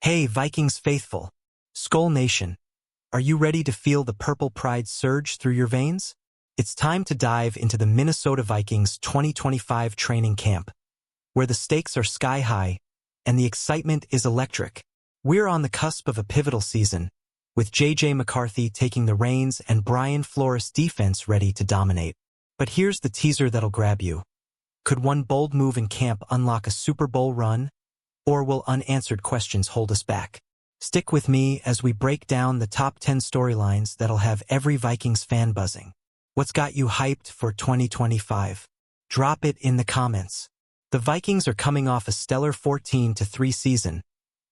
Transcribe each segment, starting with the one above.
Hey, Vikings faithful! SKOL Nation, are you ready to feel the purple pride surge through your veins? It's time to dive into the Minnesota Vikings 2025 training camp, where the stakes are sky high and the excitement is electric. We're on the cusp of a pivotal season, with J.J. McCarthy taking the reins and Brian Flores' defense ready to dominate. But here's the teaser that'll grab you. Could one bold move in camp unlock a Super Bowl run? Or will unanswered questions hold us back? Stick with me as we break down the top 10 storylines that'll have every Vikings fan buzzing. What's got you hyped for 2025? Drop it in the comments. The Vikings are coming off a stellar 14-3 season,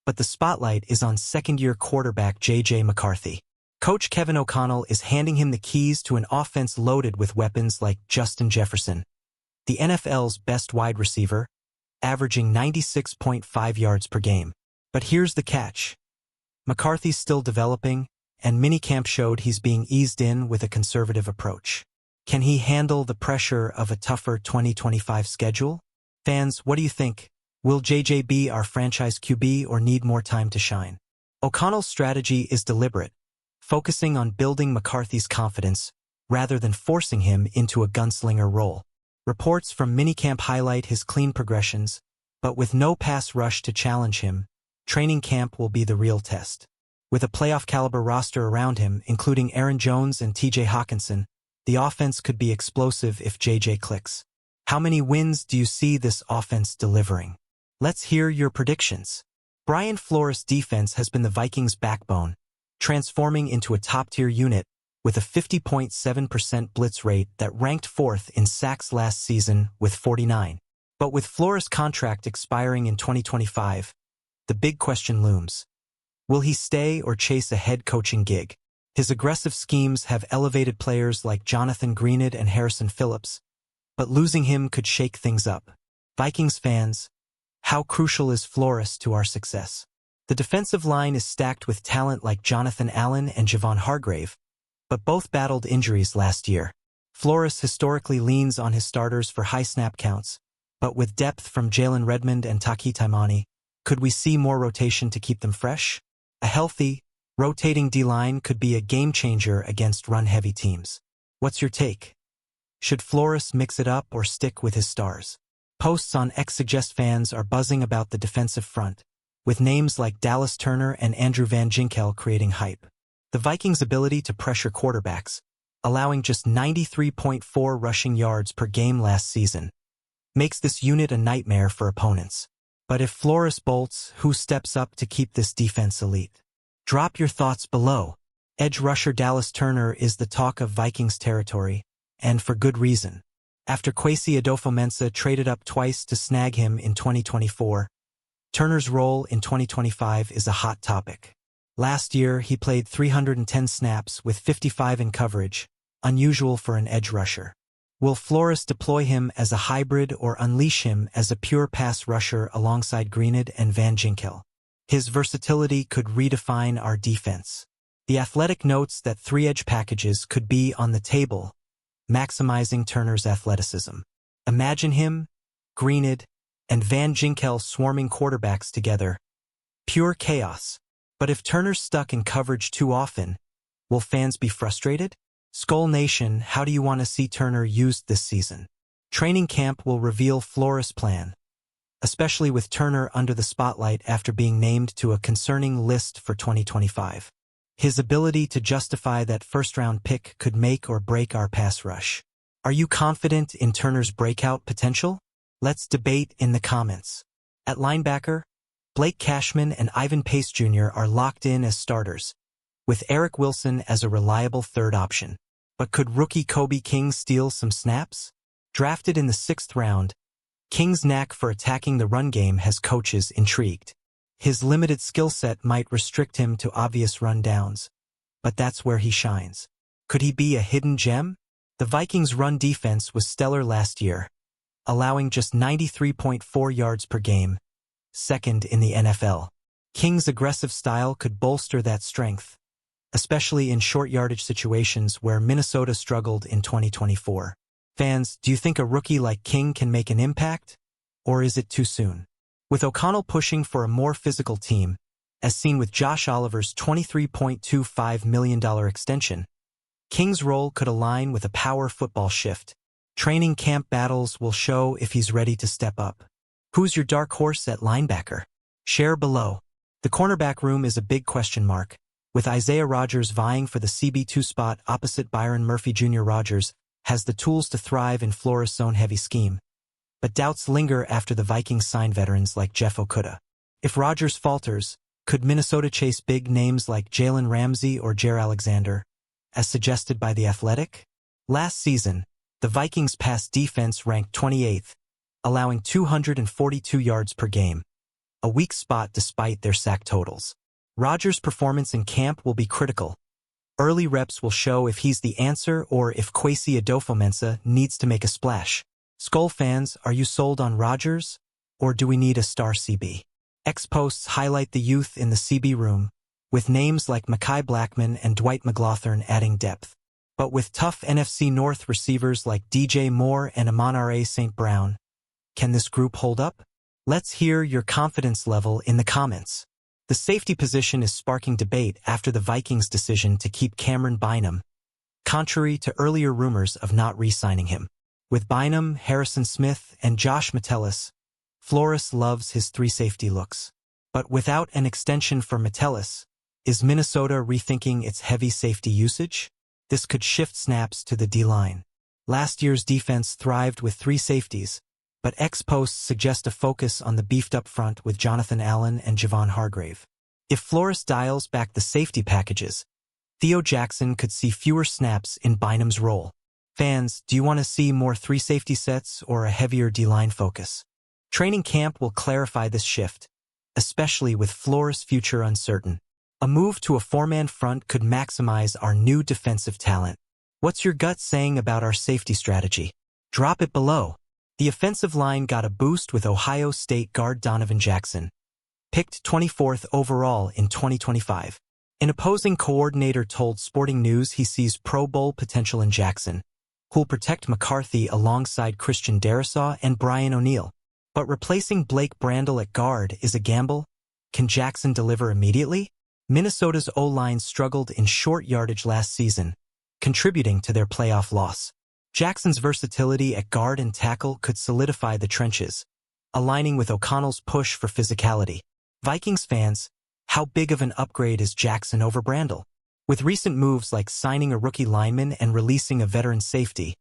but the spotlight is on second-year quarterback J.J. McCarthy. Coach Kevin O'Connell is handing him the keys to an offense loaded with weapons like Justin Jefferson, the NFL's best wide receiver, averaging 96.5 yards per game. But here's the catch. McCarthy's still developing, and minicamp showed he's being eased in with a conservative approach. Can he handle the pressure of a tougher 2025 schedule? Fans, what do you think? Will JJ be our franchise QB or need more time to shine? O'Connell's strategy is deliberate, focusing on building McCarthy's confidence rather than forcing him into a gunslinger role. Reports from minicamp highlight his clean progressions, but with no pass rush to challenge him, training camp will be the real test. With a playoff-caliber roster around him, including Aaron Jones and TJ Hockenson, the offense could be explosive if JJ clicks. How many wins do you see this offense delivering? Let's hear your predictions. Brian Flores' defense has been the Vikings' backbone, transforming into a top-tier unit with a 50.7% blitz rate that ranked fourth in sacks last season with 49. But with Flores' contract expiring in 2025, the big question looms. Will he stay or chase a head coaching gig? His aggressive schemes have elevated players like Jonathan Greenid and Harrison Phillips, but losing him could shake things up. Vikings fans, how crucial is Flores to our success? The defensive line is stacked with talent like Jonathan Allen and Javon Hargrave, but both battled injuries last year. Flores historically leans on his starters for high snap counts, but with depth from Jalen Redmond and Taki Taimani, could we see more rotation to keep them fresh? A healthy, rotating D-line could be a game-changer against run-heavy teams. What's your take? Should Flores mix it up or stick with his stars? Posts on X suggest fans are buzzing about the defensive front, with names like Dallas Turner and Andrew Van Ginkel creating hype. The Vikings' ability to pressure quarterbacks, allowing just 93.4 rushing yards per game last season, makes this unit a nightmare for opponents. But if Flores bolts, who steps up to keep this defense elite? Drop your thoughts below. Edge rusher Dallas Turner is the talk of Vikings territory, and for good reason. After Kwesi Adofo-Mensah traded up twice to snag him in 2024, Turner's role in 2025 is a hot topic. Last year, he played 310 snaps with 55 in coverage, unusual for an edge rusher. Will Flores deploy him as a hybrid or unleash him as a pure pass rusher alongside Greenid and Van Ginkel? His versatility could redefine our defense. The Athletic notes that 3 edge packages could be on the table, maximizing Turner's athleticism. Imagine him, Greenid, and Van Ginkel swarming quarterbacks together. Pure chaos. But if Turner's stuck in coverage too often, will fans be frustrated? SKOL Nation, how do you want to see Turner used this season? Training camp will reveal Flores' plan, especially with Turner under the spotlight after being named to a concerning list for 2025. His ability to justify that first-round pick could make or break our pass rush. Are you confident in Turner's breakout potential? Let's debate in the comments. At linebacker, Blake Cashman and Ivan Pace Jr. are locked in as starters, with Eric Wilson as a reliable third option. But could rookie Kobe King steal some snaps? Drafted in the 6th round, King's knack for attacking the run game has coaches intrigued. His limited skill set might restrict him to obvious run downs, but that's where he shines. Could he be a hidden gem? The Vikings' run defense was stellar last year, allowing just 93.4 yards per game, second in the NFL. King's aggressive style could bolster that strength, especially in short yardage situations where Minnesota struggled in 2024. Fans, do you think a rookie like King can make an impact? Or is it too soon? With O'Connell pushing for a more physical team, as seen with Josh Oliver's $23.25 million extension. King's role could align with a power football shift. Training camp battles will show if he's ready to step up. Who's your dark horse at linebacker? Share below. The cornerback room is a big question mark, with Isaiah Rodgers vying for the CB2 spot opposite Byron Murphy Jr. Rodgers has the tools to thrive in Flores' zone-heavy scheme. But doubts linger after the Vikings sign veterans like Jeff Okudah. If Rodgers falters, could Minnesota chase big names like Jalen Ramsey or Jaire Alexander, as suggested by The Athletic? Last season, the Vikings' pass defense ranked 28th, allowing 242 yards per game, a weak spot despite their sack totals. Rodgers' performance in camp will be critical. Early reps will show if he's the answer or if Kwesi Adofo-Mensah needs to make a splash. SKOL fans, are you sold on Rodgers, or do we need a star CB? X-posts highlight the youth in the CB room, with names like Mekhi Blackmon and Dwight McGlothern adding depth. But with tough NFC North receivers like DJ Moore and Amon-Ra St. Brown, can this group hold up? Let's hear your confidence level in the comments. The safety position is sparking debate after the Vikings' decision to keep Cameron Bynum, contrary to earlier rumors of not re-signing him. With Bynum, Harrison Smith, and Josh Metellus, Flores loves his three safety looks. But without an extension for Metellus, is Minnesota rethinking its heavy safety usage? This could shift snaps to the D-line. Last year's defense thrived with three safeties, but X-posts suggest a focus on the beefed-up front with Jonathan Allen and Javon Hargrave. If Flores dials back the safety packages, Theo Jackson could see fewer snaps in Bynum's role. Fans, do you want to see more three safety sets or a heavier D-line focus? Training camp will clarify this shift, especially with Flores' future uncertain. A move to a four-man front could maximize our new defensive talent. What's your gut saying about our safety strategy? Drop it below. The offensive line got a boost with Ohio State guard Donovan Jackson, picked 24th overall in 2025. An opposing coordinator told Sporting News he sees Pro Bowl potential in Jackson, who'll protect McCarthy alongside Christian Darrisaw and Brian O'Neill. But replacing Blake Brandel at guard is a gamble. Can Jackson deliver immediately? Minnesota's O-line struggled in short yardage last season, contributing to their playoff loss. Jackson's versatility at guard and tackle could solidify the trenches, aligning with O'Connell's push for physicality. Vikings fans, how big of an upgrade is Jackson over Brandel? With recent moves like signing a rookie lineman and releasing a veteran safety,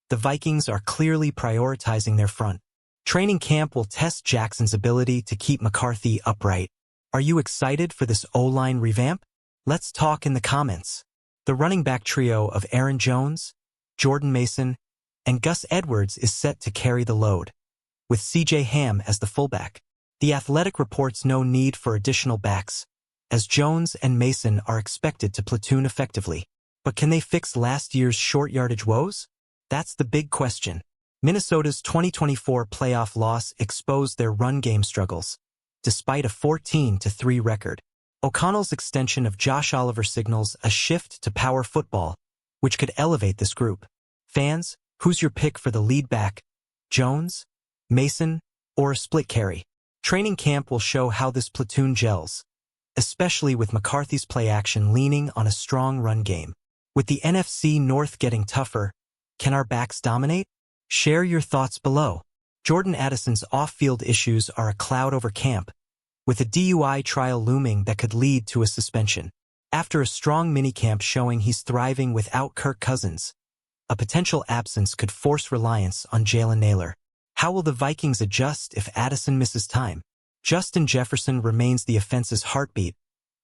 the Vikings are clearly prioritizing their front. Training camp will test Jackson's ability to keep McCarthy upright. Are you excited for this O-line revamp? Let's talk in the comments. The running back trio of Aaron Jones, Jordan Mason, and Gus Edwards is set to carry the load, with C.J. Ham as the fullback. The Athletic reports no need for additional backs, as Jones and Mason are expected to platoon effectively. But can they fix last year's short yardage woes? That's the big question. Minnesota's 2024 playoff loss exposed their run game struggles, despite a 14-3 record. O'Connell's extension of Josh Oliver signals a shift to power football, which could elevate this group. Fans, who's your pick for the lead back? Jones, Mason, or a split carry? Training camp will show how this platoon gels, especially with McCarthy's play action leaning on a strong run game. With the NFC North getting tougher, can our backs dominate? Share your thoughts below. Jordan Addison's off-field issues are a cloud over camp, with a DUI trial looming that could lead to a suspension. After a strong minicamp showing he's thriving without Kirk Cousins, a potential absence could force reliance on Jalen Nailor. How will the Vikings adjust if Addison misses time? Justin Jefferson remains the offense's heartbeat,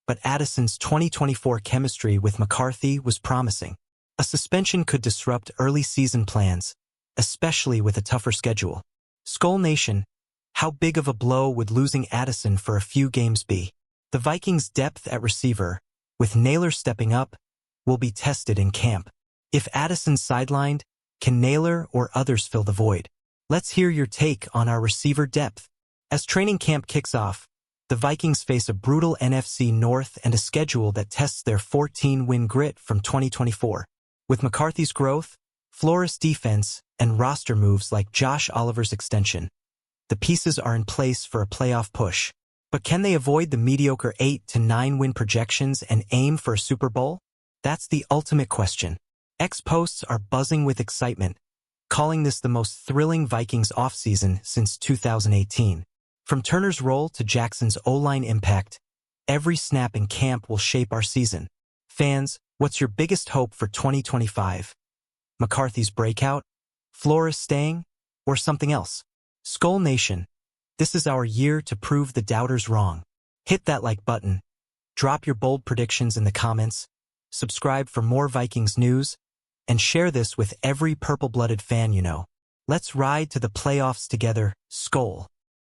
but Addison's 2024 chemistry with McCarthy was promising. A suspension could disrupt early season plans, especially with a tougher schedule. SKOL Nation, how big of a blow would losing Addison for a few games be? The Vikings' depth at receiver, with Nailor stepping up, will be tested in camp. If Addison's sidelined, can Nailor or others fill the void? Let's hear your take on our receiver depth. As training camp kicks off, the Vikings face a brutal NFC North and a schedule that tests their 14-win grit from 2024. With McCarthy's growth, Flores' defense, and roster moves like Josh Oliver's extension, the pieces are in place for a playoff push. But can they avoid the mediocre 8 to 9 win projections and aim for a Super Bowl? That's the ultimate question. X-Posts are buzzing with excitement, calling this the most thrilling Vikings offseason since 2018. From Turner's role to Jackson's O-line impact, every snap in camp will shape our season. Fans, what's your biggest hope for 2025? McCarthy's breakout? Flores staying? Or something else? SKOL Nation, this is our year to prove the doubters wrong. Hit that like button, drop your bold predictions in the comments, subscribe for more Vikings news, and share this with every purple-blooded fan you know. Let's ride to the playoffs together, SKOL.